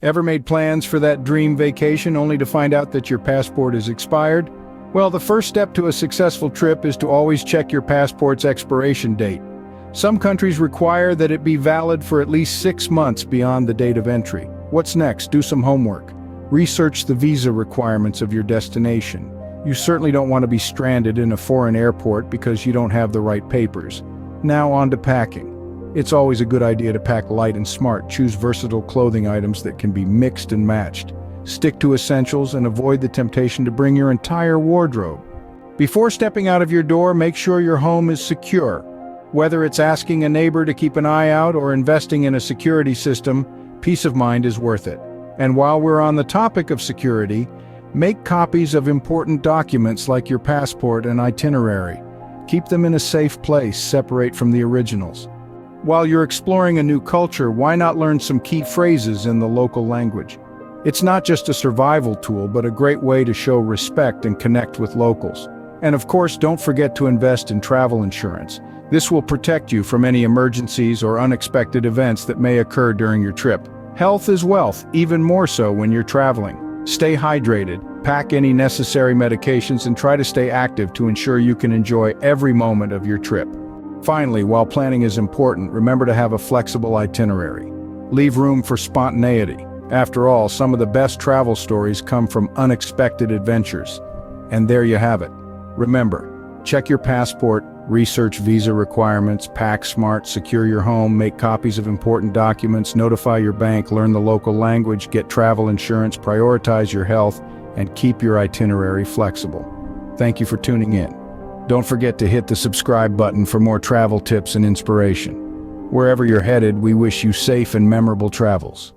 Ever made plans for that dream vacation only to find out that your passport is expired? Well, the first step to a successful trip is to always check your passport's expiration date. Some countries require that it be valid for at least 6 months beyond the date of entry. What's next? Do some homework. Research the visa requirements of your destination. You certainly don't want to be stranded in a foreign airport because you don't have the right papers. Now on to packing. It's always a good idea to pack light and smart. Choose versatile clothing items that can be mixed and matched. Stick to essentials and avoid the temptation to bring your entire wardrobe. Before stepping out of your door, make sure your home is secure. Whether it's asking a neighbor to keep an eye out or investing in a security system, peace of mind is worth it. And while we're on the topic of security, make copies of important documents like your passport and itinerary. Keep them in a safe place, separate from the originals. While you're exploring a new culture, why not learn some key phrases in the local language? It's not just a survival tool, but a great way to show respect and connect with locals. And of course, don't forget to invest in travel insurance. This will protect you from any emergencies or unexpected events that may occur during your trip. Health is wealth, even more so when you're traveling. Stay hydrated, pack any necessary medications, and try to stay active to ensure you can enjoy every moment of your trip. Finally, while planning is important, remember to have a flexible itinerary. Leave room for spontaneity. After all, some of the best travel stories come from unexpected adventures. And there you have it. Remember, check your passport, research visa requirements, pack smart, secure your home, make copies of important documents, notify your bank, learn the local language, get travel insurance, prioritize your health, and keep your itinerary flexible. Thank you for tuning in. Don't forget to hit the subscribe button for more travel tips and inspiration. Wherever you're headed, we wish you safe and memorable travels.